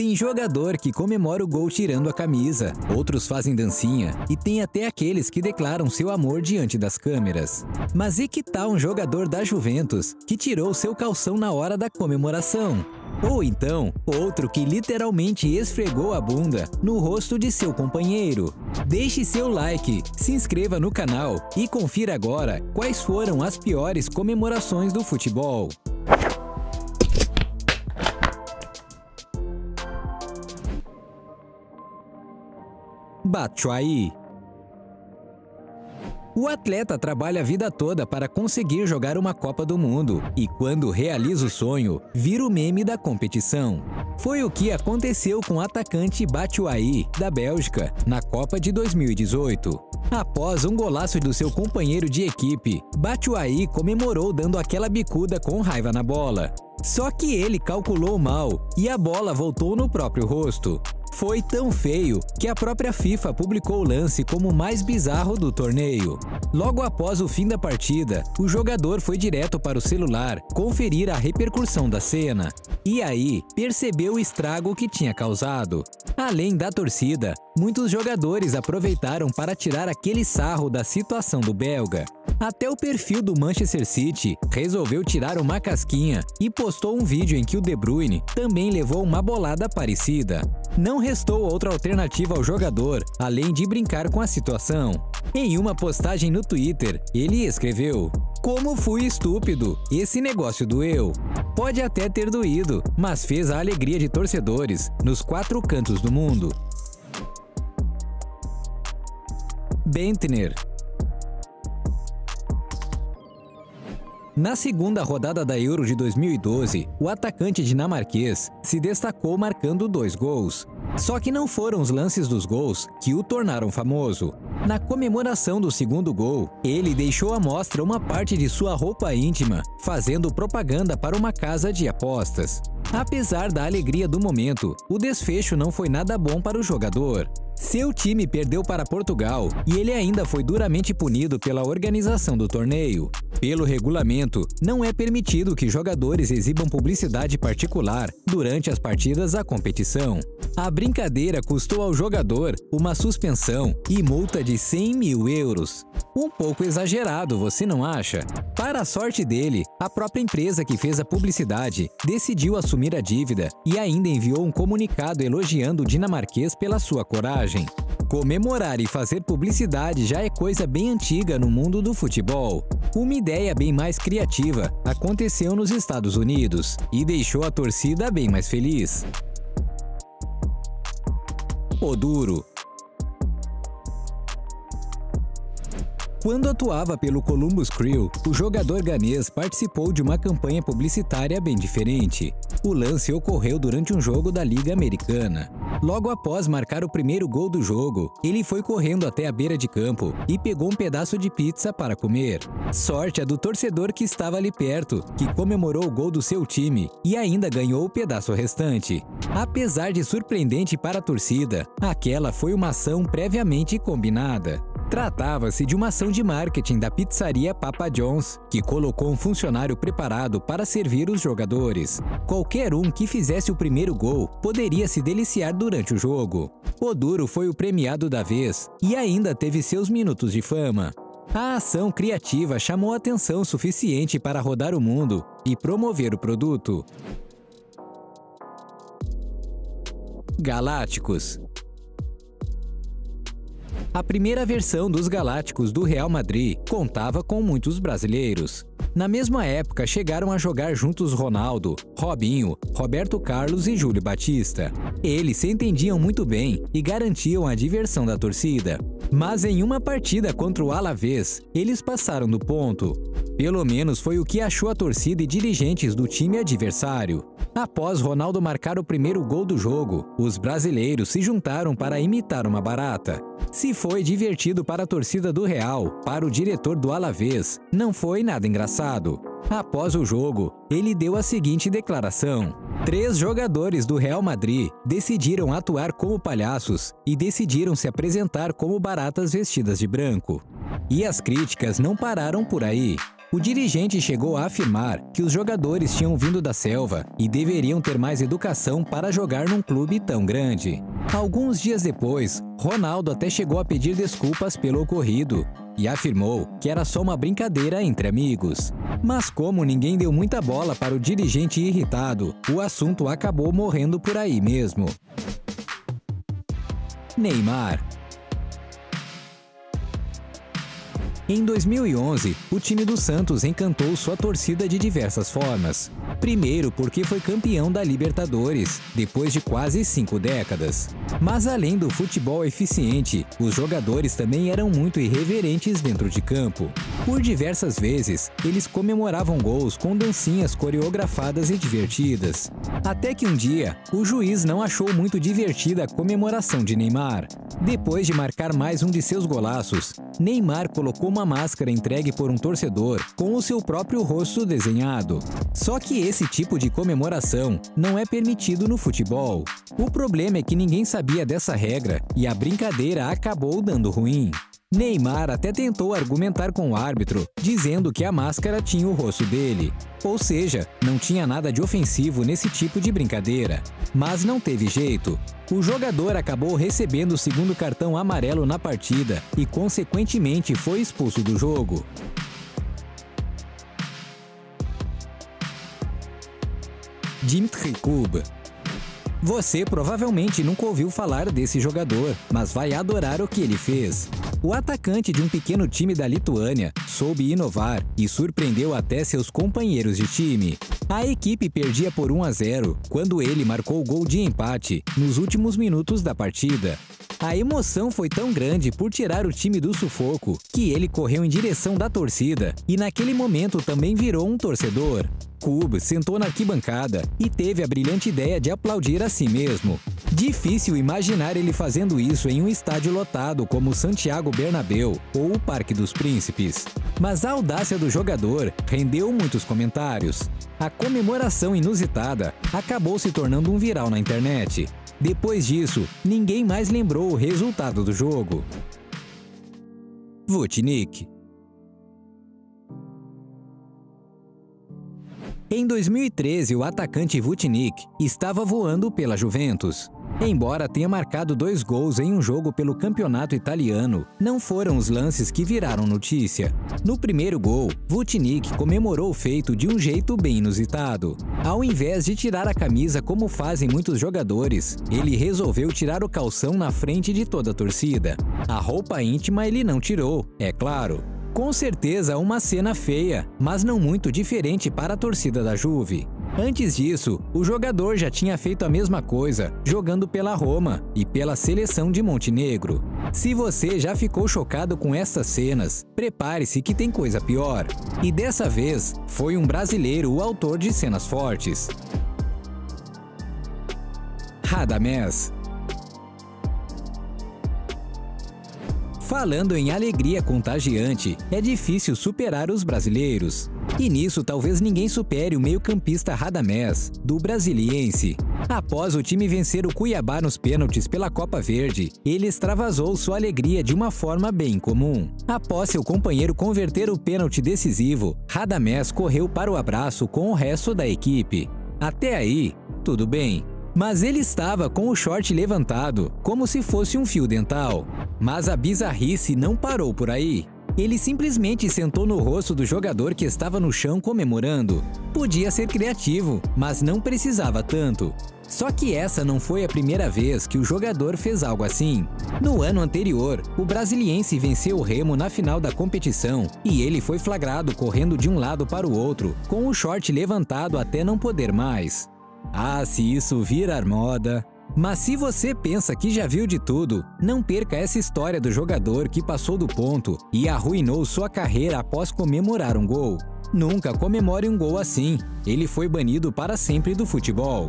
Tem jogador que comemora o gol tirando a camisa, outros fazem dancinha e tem até aqueles que declaram seu amor diante das câmeras. Mas e que tal um jogador da Juventus que tirou seu calção na hora da comemoração? Ou então, outro que literalmente esfregou a bunda no rosto de seu companheiro? Deixe seu like, se inscreva no canal e confira agora quais foram as piores comemorações do futebol. Batshuayi. O atleta trabalha a vida toda para conseguir jogar uma Copa do Mundo e, quando realiza o sonho, vira o meme da competição. Foi o que aconteceu com o atacante Batshuayi, da Bélgica, na Copa de 2018. Após um golaço do seu companheiro de equipe, Batshuayi comemorou dando aquela bicuda com raiva na bola. Só que ele calculou mal e a bola voltou no próprio rosto. Foi tão feio que a própria FIFA publicou o lance como o mais bizarro do torneio. Logo após o fim da partida, o jogador foi direto para o celular conferir a repercussão da cena. E aí, percebeu o estrago que tinha causado. Além da torcida, muitos jogadores aproveitaram para tirar aquele sarro da situação do belga. Até o perfil do Manchester City resolveu tirar uma casquinha e postou um vídeo em que o De Bruyne também levou uma bolada parecida. Não restou outra alternativa ao jogador, além de brincar com a situação. Em uma postagem no Twitter, ele escreveu: "Como fui estúpido, esse negócio doeu. Pode até ter doído, mas fez a alegria de torcedores nos 4 cantos do mundo." Bentner. Na segunda rodada da Euro de 2012, o atacante dinamarquês se destacou marcando 2 gols. Só que não foram os lances dos gols que o tornaram famoso. Na comemoração do segundo gol, ele deixou à mostra uma parte de sua roupa íntima, fazendo propaganda para uma casa de apostas. Apesar da alegria do momento, o desfecho não foi nada bom para o jogador. Seu time perdeu para Portugal e ele ainda foi duramente punido pela organização do torneio. Pelo regulamento, não é permitido que jogadores exibam publicidade particular durante as partidas da competição. A brincadeira custou ao jogador uma suspensão e multa de 100 mil euros. Um pouco exagerado, você não acha? Para a sorte dele, a própria empresa que fez a publicidade decidiu assumir a dívida e ainda enviou um comunicado elogiando o dinamarquês pela sua coragem. Comemorar e fazer publicidade já é coisa bem antiga no mundo do futebol. Uma ideia bem mais criativa aconteceu nos Estados Unidos e deixou a torcida bem mais feliz. Oduro. Quando atuava pelo Columbus Crew, o jogador ganês participou de uma campanha publicitária bem diferente. O lance ocorreu durante um jogo da Liga Americana. Logo após marcar o primeiro gol do jogo, ele foi correndo até a beira de campo e pegou um pedaço de pizza para comer. Sorte a do torcedor que estava ali perto, que comemorou o gol do seu time e ainda ganhou o pedaço restante. Apesar de surpreendente para a torcida, aquela foi uma ação previamente combinada. Tratava-se de uma ação de marketing da pizzaria Papa John's, que colocou um funcionário preparado para servir os jogadores. Qualquer um que fizesse o primeiro gol poderia se deliciar durante o jogo. Oduro foi o premiado da vez e ainda teve seus minutos de fama. A ação criativa chamou atenção suficiente para rodar o mundo e promover o produto. Galácticos. A primeira versão dos Galácticos do Real Madrid contava com muitos brasileiros. Na mesma época chegaram a jogar juntos Ronaldo, Robinho, Roberto Carlos e Júlio Batista. Eles se entendiam muito bem e garantiam a diversão da torcida. Mas em uma partida contra o Alavés, eles passaram do ponto. Pelo menos foi o que achou a torcida e dirigentes do time adversário. Após Ronaldo marcar o primeiro gol do jogo, os brasileiros se juntaram para imitar uma barata. Se foi divertido para a torcida do Real, para o diretor do Alavés, não foi nada engraçado. Após o jogo, ele deu a seguinte declaração: 3 jogadores do Real Madrid decidiram atuar como palhaços e decidiram se apresentar como baratas vestidas de branco. E as críticas não pararam por aí. O dirigente chegou a afirmar que os jogadores tinham vindo da selva e deveriam ter mais educação para jogar num clube tão grande. Alguns dias depois, Ronaldo até chegou a pedir desculpas pelo ocorrido e afirmou que era só uma brincadeira entre amigos. Mas como ninguém deu muita bola para o dirigente irritado, o assunto acabou morrendo por aí mesmo. Neymar. Em 2011, o time do Santos encantou sua torcida de diversas formas. Primeiro porque foi campeão da Libertadores, depois de quase 5 décadas. Mas além do futebol eficiente, os jogadores também eram muito irreverentes dentro de campo. Por diversas vezes, eles comemoravam gols com dancinhas coreografadas e divertidas. Até que um dia, o juiz não achou muito divertida a comemoração de Neymar. Depois de marcar mais um de seus golaços, Neymar colocou uma máscara entregue por um torcedor com o seu próprio rosto desenhado. Só que esse tipo de comemoração não é permitido no futebol. O problema é que ninguém sabia dessa regra e a brincadeira acabou dando ruim. Neymar até tentou argumentar com o árbitro, dizendo que a máscara tinha o rosto dele. Ou seja, não tinha nada de ofensivo nesse tipo de brincadeira. Mas não teve jeito. O jogador acabou recebendo o segundo cartão amarelo na partida e, consequentemente, foi expulso do jogo. Dimitri Kub. Você provavelmente nunca ouviu falar desse jogador, mas vai adorar o que ele fez. O atacante de um pequeno time da Lituânia soube inovar e surpreendeu até seus companheiros de time. A equipe perdia por 1-0 quando ele marcou o gol de empate nos últimos minutos da partida. A emoção foi tão grande por tirar o time do sufoco que ele correu em direção da torcida e naquele momento também virou um torcedor. Kub sentou na arquibancada e teve a brilhante ideia de aplaudir a si mesmo. Difícil imaginar ele fazendo isso em um estádio lotado como o Santiago Bernabéu ou o Parque dos Príncipes. Mas a audácia do jogador rendeu muitos comentários. A comemoração inusitada acabou se tornando um viral na internet. Depois disso, ninguém mais lembrou o resultado do jogo. Vucinic. Em 2013, o atacante Vucinic estava voando pela Juventus. Embora tenha marcado 2 gols em um jogo pelo campeonato italiano, não foram os lances que viraram notícia. No primeiro gol, Vucinic comemorou o feito de um jeito bem inusitado. Ao invés de tirar a camisa como fazem muitos jogadores, ele resolveu tirar o calção na frente de toda a torcida. A roupa íntima ele não tirou, é claro. Com certeza uma cena feia, mas não muito diferente para a torcida da Juve. Antes disso, o jogador já tinha feito a mesma coisa, jogando pela Roma e pela seleção de Montenegro. Se você já ficou chocado com essas cenas, prepare-se que tem coisa pior. E dessa vez, foi um brasileiro o autor de cenas fortes. Radamés. Falando em alegria contagiante, é difícil superar os brasileiros. E nisso talvez ninguém supere o meio-campista Radamés, do Brasiliense. Após o time vencer o Cuiabá nos pênaltis pela Copa Verde, ele extravasou sua alegria de uma forma bem comum. Após seu companheiro converter o pênalti decisivo, Radamés correu para o abraço com o resto da equipe. Até aí, tudo bem. Mas ele estava com o short levantado, como se fosse um fio dental. Mas a bizarrice não parou por aí. Ele simplesmente sentou no rosto do jogador que estava no chão comemorando. Podia ser criativo, mas não precisava tanto. Só que essa não foi a primeira vez que o jogador fez algo assim. No ano anterior, o Brasiliense venceu o Remo na final da competição e ele foi flagrado correndo de um lado para o outro, com o short levantado até não poder mais. Ah, se isso virar moda! Mas se você pensa que já viu de tudo, não perca essa história do jogador que passou do ponto e arruinou sua carreira após comemorar um gol. Nunca comemore um gol assim, ele foi banido para sempre do futebol.